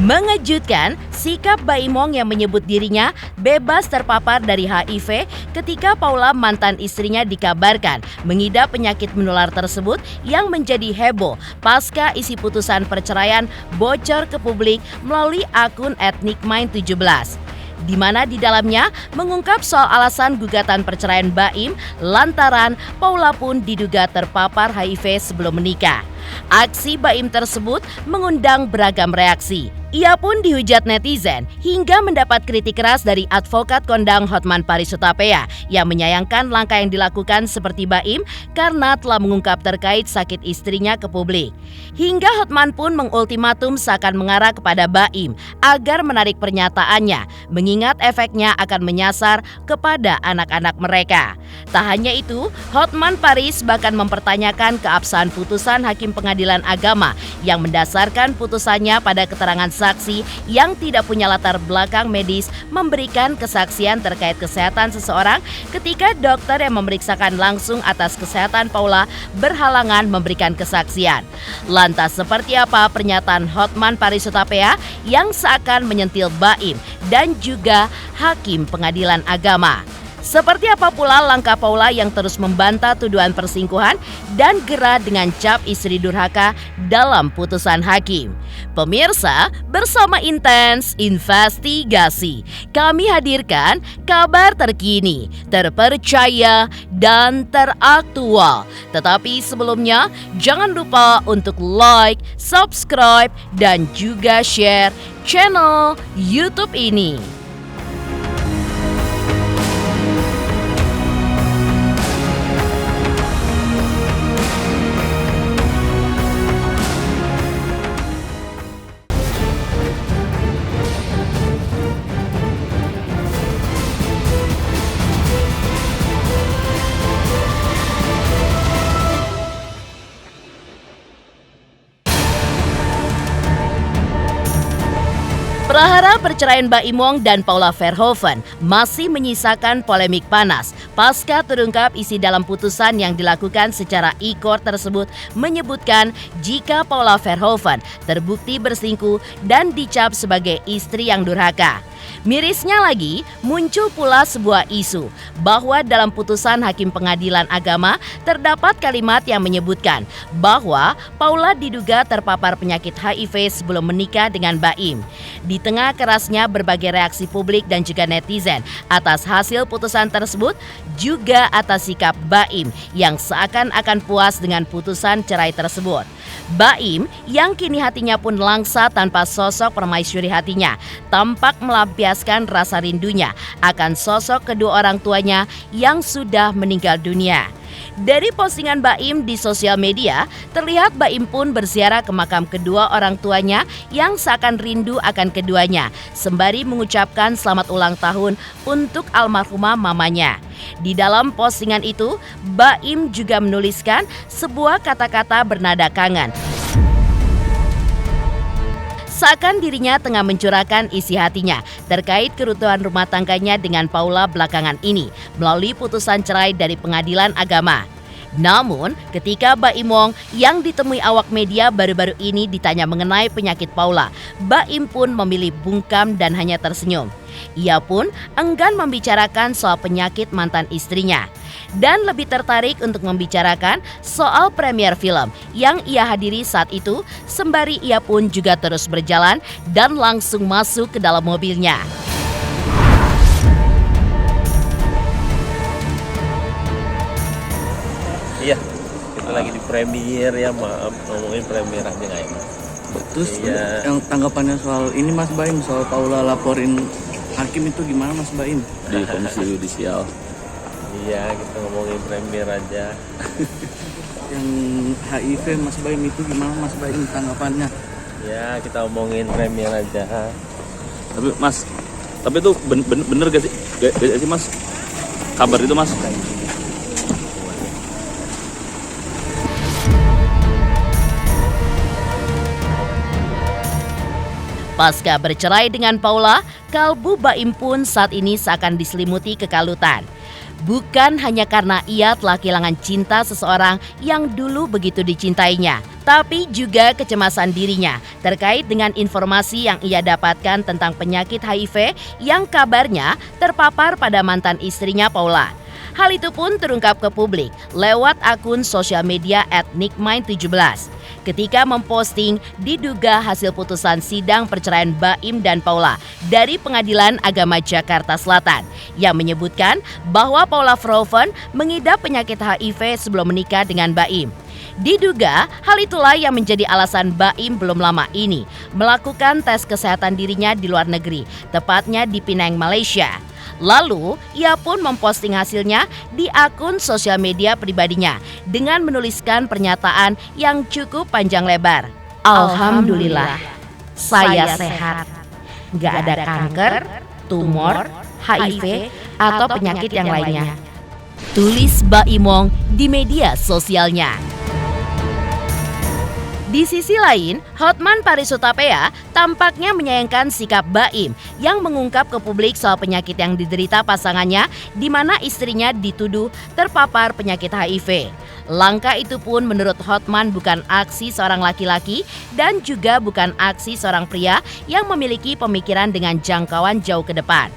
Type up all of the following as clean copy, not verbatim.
Mengejutkan, sikap Baimong yang menyebut dirinya bebas terpapar dari HIV ketika Paula mantan istrinya dikabarkan mengidap penyakit menular tersebut yang menjadi heboh pasca isi putusan perceraian bocor ke publik melalui akun @nikmain17. Di mana di dalamnya mengungkap soal alasan gugatan perceraian Baim lantaran Paula pun diduga terpapar HIV sebelum menikah. Aksi Baim tersebut mengundang beragam reaksi. Ia pun dihujat netizen hingga mendapat kritik keras dari advokat kondang Hotman Paris Hutapea yang menyayangkan langkah yang dilakukan seperti Baim karena telah mengungkap terkait sakit istrinya ke publik. Hingga Hotman pun mengultimatum seakan mengarah kepada Baim agar menarik pernyataannya mengingat efeknya akan menyasar kepada anak-anak mereka. Tak hanya itu, Hotman Paris bahkan mempertanyakan keabsahan putusan Hakim Pengadilan Agama yang mendasarkan putusannya pada keterangan saksi yang tidak punya latar belakang medis memberikan kesaksian terkait kesehatan seseorang ketika dokter yang memeriksakan langsung atas kesehatan Paula berhalangan memberikan kesaksian. Lantas seperti apa pernyataan Hotman Paris Hutapea yang seakan menyentil Baim dan juga Hakim Pengadilan Agama? Seperti apa pula langkah Paula yang terus membantah tuduhan perselingkuhan dan gerah dengan cap istri durhaka dalam putusan hakim? Pemirsa, bersama Intens Investigasi, kami hadirkan kabar terkini, terpercaya, dan teraktual. Tetapi sebelumnya, jangan lupa untuk like, subscribe, dan juga share channel YouTube ini. Prahara perceraian Baimong dan Paula Verhoeven masih menyisakan polemik panas pasca terungkap isi dalam putusan yang dilakukan secara e-court tersebut menyebutkan jika Paula Verhoeven terbukti berselingkuh dan dicap sebagai istri yang durhaka. Mirisnya lagi, muncul pula sebuah isu bahwa dalam putusan Hakim Pengadilan Agama terdapat kalimat yang menyebutkan bahwa Paula diduga terpapar penyakit HIV sebelum menikah dengan Baim. Di tengah kerasnya berbagai reaksi publik dan juga netizen atas hasil putusan tersebut, juga atas sikap Baim yang seakan-akan puas dengan putusan cerai tersebut. Baim yang kini hatinya pun langsa tanpa sosok permaisuri hatinya, tampak melampiaskan rasa rindunya akan sosok kedua orang tuanya yang sudah meninggal dunia. Dari postingan Baim di sosial media, terlihat Baim pun berziarah ke makam kedua orang tuanya yang seakan rindu akan keduanya, sembari mengucapkan selamat ulang tahun untuk almarhumah mamanya. Di dalam postingan itu, Baim juga menuliskan sebuah kata-kata bernada kangen. Seakan dirinya tengah mencurahkan isi hatinya terkait kerutuhan rumah tangganya dengan Paula belakangan ini melalui putusan cerai dari Pengadilan Agama. Namun, ketika Baimong yang ditemui awak media baru-baru ini ditanya mengenai penyakit Paula, Baim pun memilih bungkam dan hanya tersenyum. Ia pun enggan membicarakan soal penyakit mantan istrinya dan lebih tertarik untuk membicarakan soal premier film yang ia hadiri saat itu, sembari ia pun juga terus berjalan dan langsung masuk ke dalam mobilnya. Iya, kita lagi di premier ya, maaf ngomongin premier aja nggak enak. Terus yang tanggapannya soal ini Mas Baim, soal Paula laporin hakim itu gimana Mas Baim? Di Komisi Yudisial. Iya, kita ngomongin premier aja. Yang HIV Mas Baim itu gimana Mas Baim tanggapannya? Ya, kita omongin premier aja. Tapi itu bener gak sih Mas? Kabar itu Mas? Pasca bercerai dengan Paula, kalbu Baim pun saat ini seakan diselimuti kekalutan. Bukan hanya karena ia telah kehilangan cinta seseorang yang dulu begitu dicintainya, tapi juga kecemasan dirinya terkait dengan informasi yang ia dapatkan tentang penyakit HIV yang kabarnya terpapar pada mantan istrinya Paula. Hal itu pun terungkap ke publik lewat akun sosial media @nickmind17 ketika memposting diduga hasil putusan sidang perceraian Baim dan Paula dari Pengadilan Agama Jakarta Selatan yang menyebutkan bahwa Paula Verhoeven mengidap penyakit HIV sebelum menikah dengan Baim. Diduga hal itulah yang menjadi alasan Baim belum lama ini melakukan tes kesehatan dirinya di luar negeri, tepatnya di Penang, Malaysia. Lalu, ia pun memposting hasilnya di akun sosial media pribadinya dengan menuliskan pernyataan yang cukup panjang lebar. Alhamdulillah, saya sehat. Gak ada kanker, tumor, HIV, atau penyakit yang lainnya. Tulis Baimong di media sosialnya. Di sisi lain, Hotman Paris Hutapea tampaknya menyayangkan sikap Baim yang mengungkap ke publik soal penyakit yang diderita pasangannya di mana istrinya dituduh terpapar penyakit HIV. Langkah itu pun menurut Hotman bukan aksi seorang laki-laki dan juga bukan aksi seorang pria yang memiliki pemikiran dengan jangkauan jauh ke depan.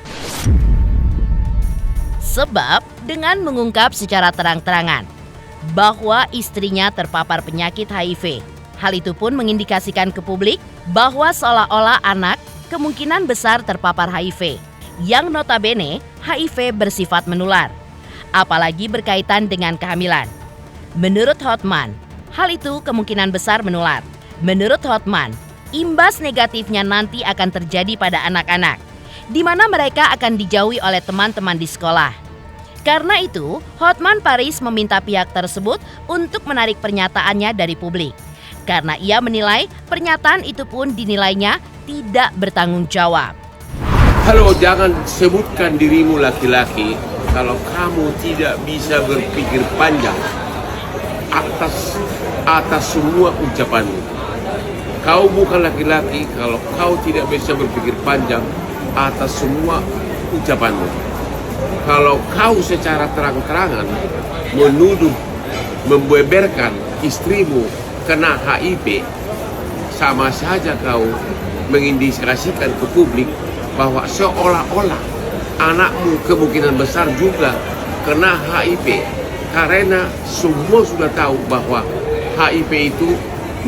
Sebab dengan mengungkap secara terang-terangan bahwa istrinya terpapar penyakit HIV, hal itu pun mengindikasikan ke publik bahwa seolah-olah anak kemungkinan besar terpapar HIV, yang notabene HIV bersifat menular, apalagi berkaitan dengan kehamilan. Menurut Hotman, hal itu kemungkinan besar menular. Menurut Hotman, imbas negatifnya nanti akan terjadi pada anak-anak, di mana mereka akan dijauhi oleh teman-teman di sekolah. Karena itu, Hotman Paris meminta pihak tersebut untuk menarik pernyataannya dari publik. Karena ia menilai pernyataan itu pun dinilainya tidak bertanggung jawab. Halo, jangan sebutkan dirimu laki-laki kalau kamu tidak bisa berpikir panjang atas semua ucapanmu. Kau bukan laki-laki kalau kau tidak bisa berpikir panjang atas semua ucapanmu. Kalau kau secara terang-terangan menuduh, membeberkan istrimu kena HIV, sama saja kau mengindikasikan ke publik bahwa seolah-olah anakmu kemungkinan besar juga kena HIV, karena semua sudah tahu bahwa HIV itu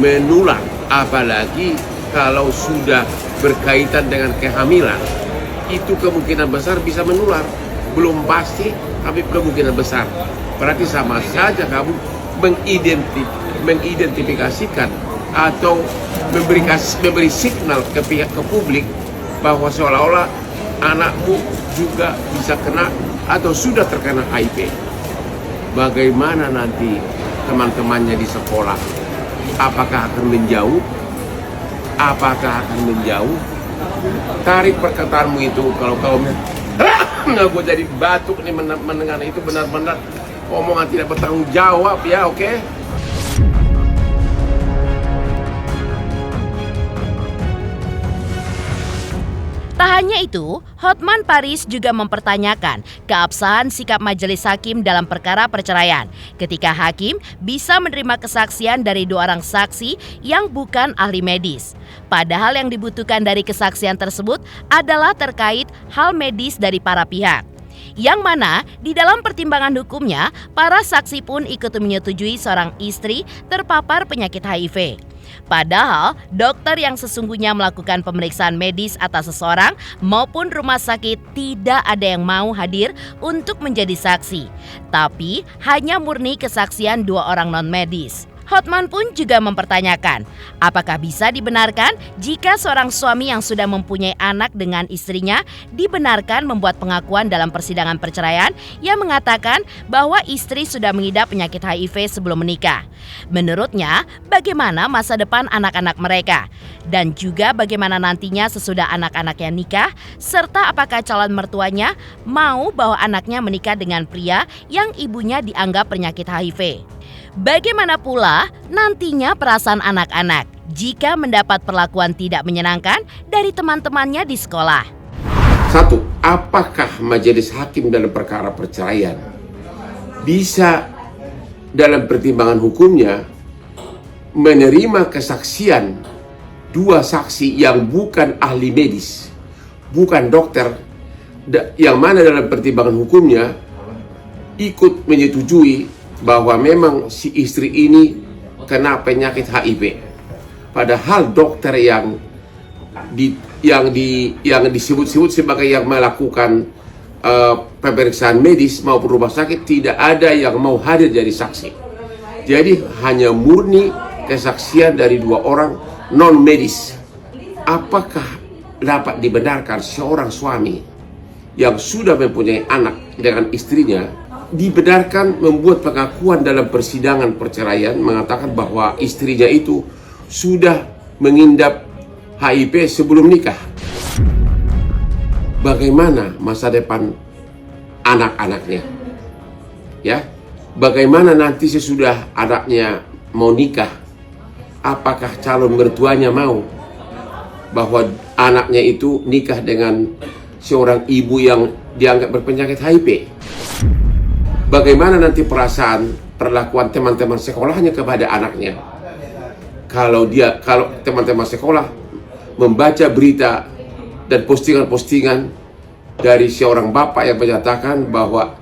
menular, apalagi kalau sudah berkaitan dengan kehamilan, itu kemungkinan besar bisa menular. Belum pasti, tapi kemungkinan besar. Berarti sama saja kamu mengidentifikasikan atau memberi signal ke pihak ke publik bahwa seolah-olah anakmu juga bisa kena atau sudah terkena HIV. Bagaimana nanti teman-temannya di sekolah? Apakah akan menjauh? Tarik perkataanmu itu. Kalau kau nggak, gue jadi batuk nih mendengar itu, benar-benar omongan tidak bertanggung jawab ya, oke? Tak hanya itu, Hotman Paris juga mempertanyakan keabsahan sikap majelis hakim dalam perkara perceraian ketika hakim bisa menerima kesaksian dari 2 orang saksi yang bukan ahli medis. Padahal yang dibutuhkan dari kesaksian tersebut adalah terkait hal medis dari para pihak. Yang mana di dalam pertimbangan hukumnya, para saksi pun ikut menyetujui seorang istri terpapar penyakit HIV. Padahal dokter yang sesungguhnya melakukan pemeriksaan medis atas seseorang maupun rumah sakit tidak ada yang mau hadir untuk menjadi saksi, tapi hanya murni kesaksian 2 orang non-medis. Hotman pun juga mempertanyakan, apakah bisa dibenarkan jika seorang suami yang sudah mempunyai anak dengan istrinya dibenarkan membuat pengakuan dalam persidangan perceraian yang mengatakan bahwa istri sudah mengidap penyakit HIV sebelum menikah. Menurutnya, bagaimana masa depan anak-anak mereka? Dan juga bagaimana nantinya sesudah anak-anaknya nikah, serta apakah calon mertuanya mau bahwa anaknya menikah dengan pria yang ibunya dianggap penyakit HIV? Bagaimana pula nantinya perasaan anak-anak jika mendapat perlakuan tidak menyenangkan dari teman-temannya di sekolah? 1. apakah majelis hakim dalam perkara perceraian bisa dalam pertimbangan hukumnya menerima kesaksian dua saksi yang bukan ahli medis, bukan dokter, yang mana dalam pertimbangan hukumnya ikut menyetujui bahwa memang si istri ini kena penyakit HIV. Padahal dokter yang disebut-sebut sebagai yang melakukan pemeriksaan medis maupun rumah sakit tidak ada yang mau hadir jadi saksi. Jadi hanya murni kesaksian dari dua orang non medis. Apakah dapat dibenarkan seorang suami yang sudah mempunyai anak dengan istrinya dibenarkan membuat pengakuan dalam persidangan perceraian mengatakan bahwa istrinya itu sudah mengidap HIV sebelum nikah? Bagaimana masa depan anak-anaknya? Ya, bagaimana nanti sesudah anaknya mau nikah? Apakah calon mertuanya mau bahwa anaknya itu nikah dengan seorang ibu yang dianggap berpenyakit HIV? Bagaimana nanti perlakuan teman-teman sekolahnya kepada anaknya? Kalau teman-teman sekolah membaca berita dan postingan-postingan dari seorang bapak yang menyatakan bahwa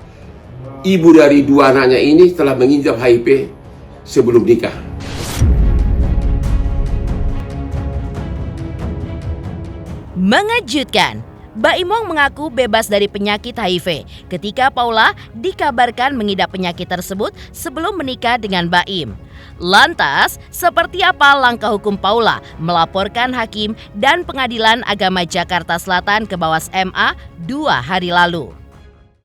ibu dari dua anaknya ini telah mengidap HIV sebelum nikah. Mengejutkan, Baimong mengaku bebas dari penyakit HIV ketika Paula dikabarkan mengidap penyakit tersebut sebelum menikah dengan Baim. Lantas, seperti apa langkah hukum Paula melaporkan hakim dan Pengadilan Agama Jakarta Selatan ke Bawas MA 2 hari lalu?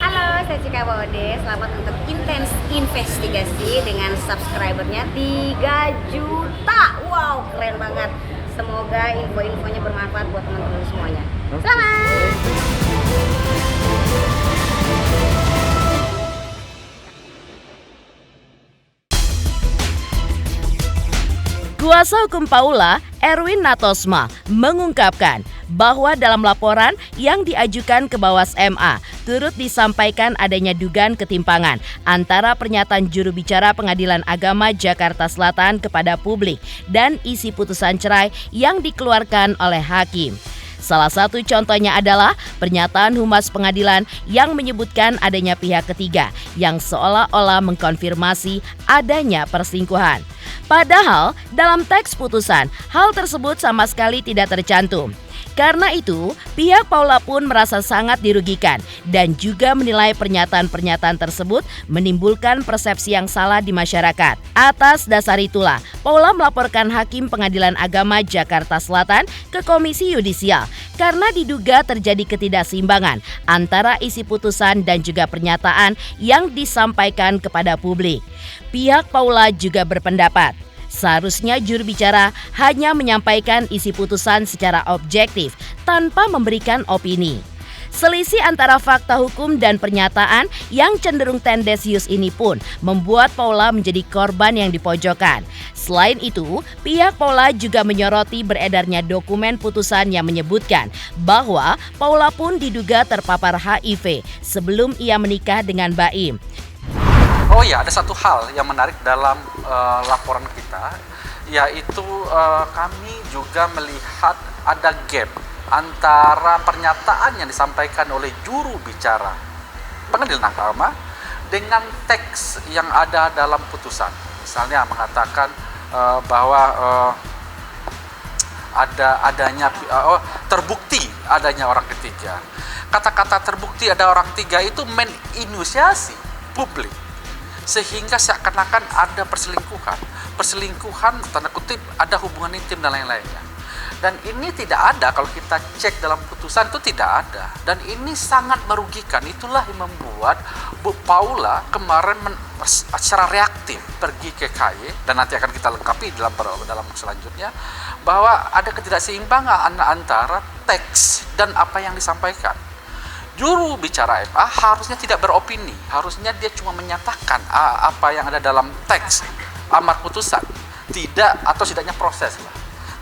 Halo, saya Cika Bode. Selamat untuk intens investigasi dengan subscribernya 3 juta. Wow, keren banget. Semoga info-infonya bermanfaat buat teman-teman semuanya. Selamat! Kuasa hukum Paula, Erwin Natosma, mengungkapkan bahwa dalam laporan yang diajukan ke Bawas MA turut disampaikan adanya dugaan ketimpangan antara pernyataan juru bicara Pengadilan Agama Jakarta Selatan kepada publik dan isi putusan cerai yang dikeluarkan oleh hakim. Salah satu contohnya adalah pernyataan Humas Pengadilan yang menyebutkan adanya pihak ketiga yang seolah-olah mengkonfirmasi adanya perselingkuhan. Padahal dalam teks putusan, hal tersebut sama sekali tidak tercantum. Karena itu, pihak Paula pun merasa sangat dirugikan dan juga menilai pernyataan-pernyataan tersebut menimbulkan persepsi yang salah di masyarakat. Atas dasar itulah, Paula melaporkan Hakim Pengadilan Agama Jakarta Selatan ke Komisi Yudisial karena diduga terjadi ketidakseimbangan antara isi putusan dan juga pernyataan yang disampaikan kepada publik. Pihak Paula juga berpendapat seharusnya juru bicara hanya menyampaikan isi putusan secara objektif tanpa memberikan opini. Selisih antara fakta hukum dan pernyataan yang cenderung tendensius ini pun membuat Paula menjadi korban yang dipojokkan. Selain itu, pihak Paula juga menyoroti beredarnya dokumen putusan yang menyebutkan bahwa Paula pun diduga terpapar HIV sebelum ia menikah dengan Baim. Oh ya, ada satu hal yang menarik dalam laporan kita, yaitu kami juga melihat ada gap antara pernyataan yang disampaikan oleh juru bicara Pengadilan Agama dengan teks yang ada dalam putusan. Misalnya mengatakan bahwa terbukti adanya orang ketiga. Kata-kata terbukti ada orang ketiga itu meninisiasi publik, sehingga seakan-akan ada perselingkuhan tanda kutip ada hubungan intim dan lain-lainnya. Dan ini tidak ada, kalau kita cek dalam putusan itu tidak ada, dan ini sangat merugikan. Itulah yang membuat Bu Paula kemarin secara reaktif pergi ke KY, dan nanti akan kita lengkapi dalam selanjutnya, bahwa ada ketidakseimbangan antara teks dan apa yang disampaikan. Juru bicara MA harusnya tidak beropini, harusnya dia cuma menyatakan apa yang ada dalam teks amar putusan, tidak atau setidaknya proses lah.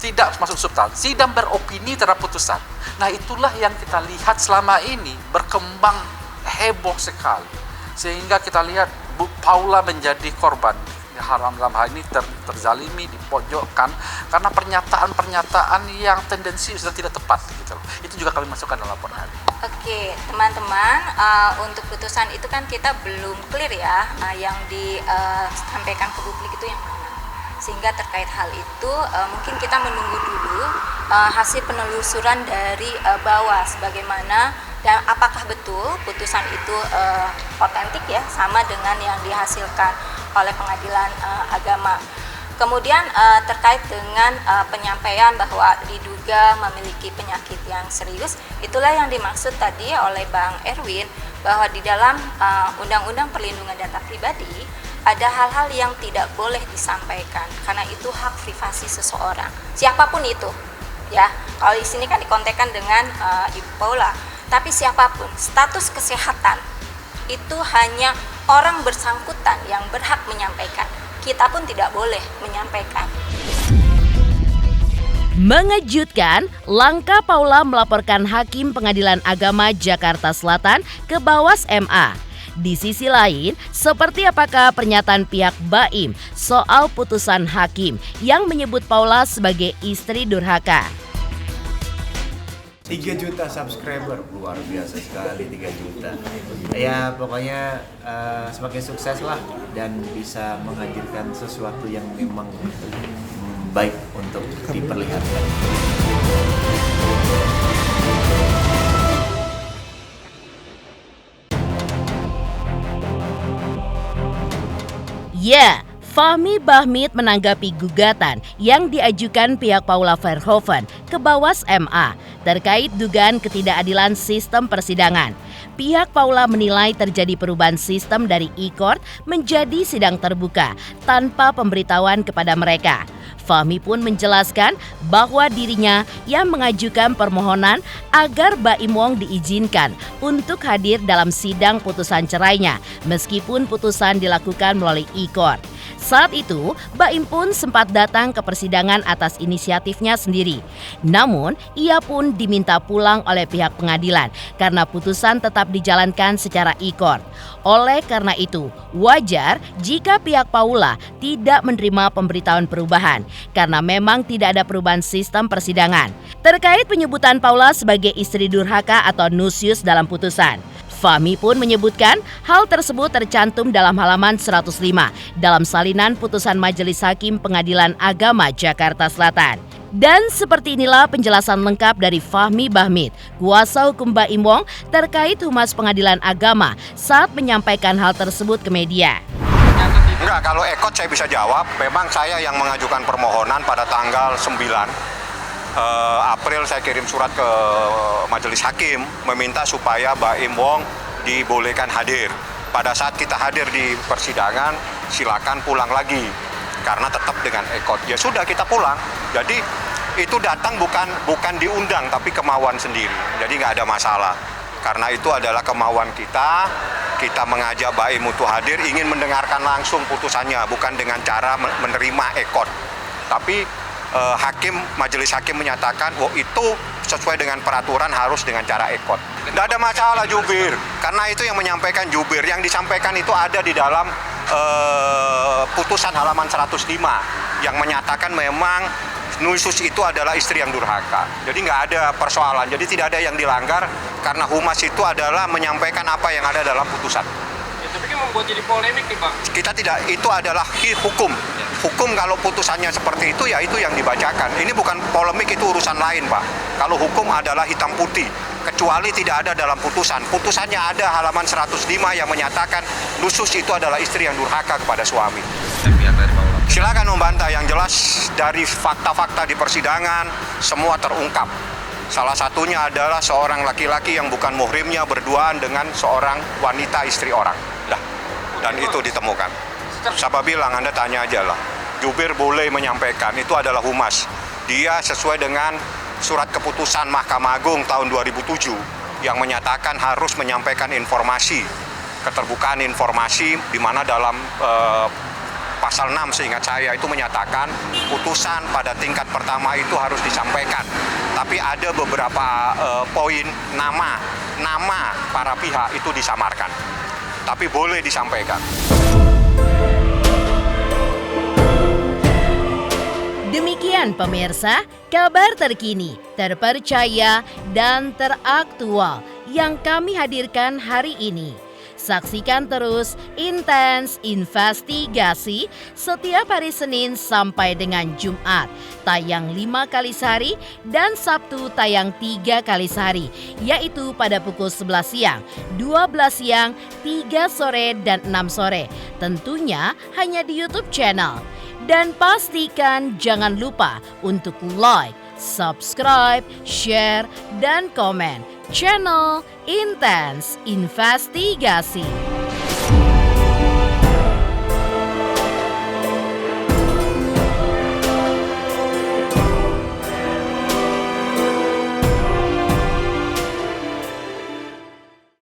tidak masuk substansi dan beropini terhadap putusan. Nah, itulah yang kita lihat selama ini berkembang heboh sekali. Sehingga kita lihat Bu Paula menjadi korban. Dalam hal ini terzalimi, dipojokkan karena pernyataan-pernyataan yang tendensi sudah tidak tepat gitu loh. Itu juga kami masukkan dalam laporan. Oke, teman-teman, untuk putusan itu kan kita belum clear ya, yang disampaikan ke publik itu yang mana. Sehingga terkait hal itu mungkin kita menunggu dulu hasil penelusuran dari Bawas bagaimana dan apakah betul putusan itu otentik ya, sama dengan yang dihasilkan oleh pengadilan agama. Kemudian terkait dengan penyampaian bahwa diduga memiliki penyakit yang serius, itulah yang dimaksud tadi oleh Bang Erwin, bahwa di dalam Undang-Undang Perlindungan Data Pribadi ada hal-hal yang tidak boleh disampaikan karena itu hak privasi seseorang, siapapun itu. Ya, kalau di sini kan dikontekskan dengan Ibu Paula, tapi siapapun, status kesehatan itu hanya orang bersangkutan yang berhak menyampaikan. Kita pun tidak boleh menyampaikan. Mengejutkan, langkah Paula melaporkan Hakim Pengadilan Agama Jakarta Selatan ke Bawas MA. Di sisi lain, seperti apakah pernyataan pihak Baim soal putusan hakim yang menyebut Paula sebagai istri durhaka? 3 juta subscriber, luar biasa sekali 3 juta. Ya pokoknya semakin sukses lah dan bisa menghadirkan sesuatu yang memang baik untuk diperlihatkan. Ya, Fahmi Bahmid menanggapi gugatan yang diajukan pihak Paula Verhoeven ke Bawas MA terkait dugaan ketidakadilan sistem persidangan. Pihak Paula menilai terjadi perubahan sistem dari e-court menjadi sidang terbuka tanpa pemberitahuan kepada mereka. Fahmi pun menjelaskan bahwa dirinya yang mengajukan permohonan agar Baim Wong diizinkan untuk hadir dalam sidang putusan cerainya meskipun putusan dilakukan melalui e-court. Saat itu, Baim pun sempat datang ke persidangan atas inisiatifnya sendiri. Namun, ia pun diminta pulang oleh pihak pengadilan karena putusan tetap dijalankan secara e-court. Oleh karena itu, wajar jika pihak Paula tidak menerima pemberitahuan perubahan karena memang tidak ada perubahan sistem persidangan. Terkait penyebutan Paula sebagai istri durhaka atau nusyus dalam putusan, Fahmi pun menyebutkan hal tersebut tercantum dalam halaman 105 dalam salinan putusan Majelis Hakim Pengadilan Agama Jakarta Selatan. Dan seperti inilah penjelasan lengkap dari Fahmi Bahmid, kuasa hukum Baim Wong terkait Humas Pengadilan Agama saat menyampaikan hal tersebut ke media. Enggak, kalau ekot saya bisa jawab, memang saya yang mengajukan permohonan pada tanggal 9 April saya kirim surat ke Majelis Hakim meminta supaya Baim Wong dibolehkan hadir. Pada saat kita hadir di persidangan, silakan pulang lagi karena tetap dengan ekot. Ya sudah, kita pulang. Jadi itu datang bukan diundang tapi kemauan sendiri. Jadi nggak ada masalah. Karena itu adalah kemauan kita mengajak Baim untuk hadir, ingin mendengarkan langsung putusannya, bukan dengan cara menerima ekot. Tapi Majelis Hakim menyatakan bahwa itu sesuai dengan peraturan harus dengan cara ekot. Tidak ada masalah jubir, karena itu yang menyampaikan jubir. Yang disampaikan itu ada di dalam putusan halaman 105 yang menyatakan memang nusyus itu adalah istri yang durhaka. Jadi nggak ada persoalan, jadi tidak ada yang dilanggar karena humas itu adalah menyampaikan apa yang ada dalam putusan. Tapi kan membuat jadi polemik nih Bang. Kita tidak, itu adalah hukum. Hukum kalau putusannya seperti itu ya itu yang dibacakan. Ini bukan polemik, itu urusan lain Pak. Kalau hukum adalah hitam putih, kecuali tidak ada dalam putusan. Putusannya ada halaman 105 yang menyatakan nusyus itu adalah istri yang durhaka kepada suami. Silakan membantah, yang jelas dari fakta-fakta di persidangan semua terungkap. Salah satunya adalah seorang laki-laki yang bukan muhrimnya berduaan dengan seorang wanita istri orang. Dan itu ditemukan. Siapa bilang, Anda tanya aja lah. Jubir boleh menyampaikan, itu adalah humas. Dia sesuai dengan surat keputusan Mahkamah Agung tahun 2007 yang menyatakan harus menyampaikan informasi, keterbukaan informasi di mana dalam pasal 6 seingat saya itu menyatakan putusan pada tingkat pertama itu harus disampaikan. Tapi ada beberapa poin nama para pihak itu disamarkan. Tapi boleh disampaikan. Demikian pemirsa, kabar terkini, terpercaya, dan teraktual yang kami hadirkan hari ini. Saksikan terus Intens Investigasi setiap hari Senin sampai dengan Jumat, tayang 5 kali sehari dan Sabtu tayang 3 kali sehari, yaitu pada pukul 11 siang, 12 siang, 3 sore, dan 6 sore. Tentunya hanya di YouTube channel. Dan pastikan jangan lupa untuk like, subscribe, share, dan komen channel Intens Investigasi.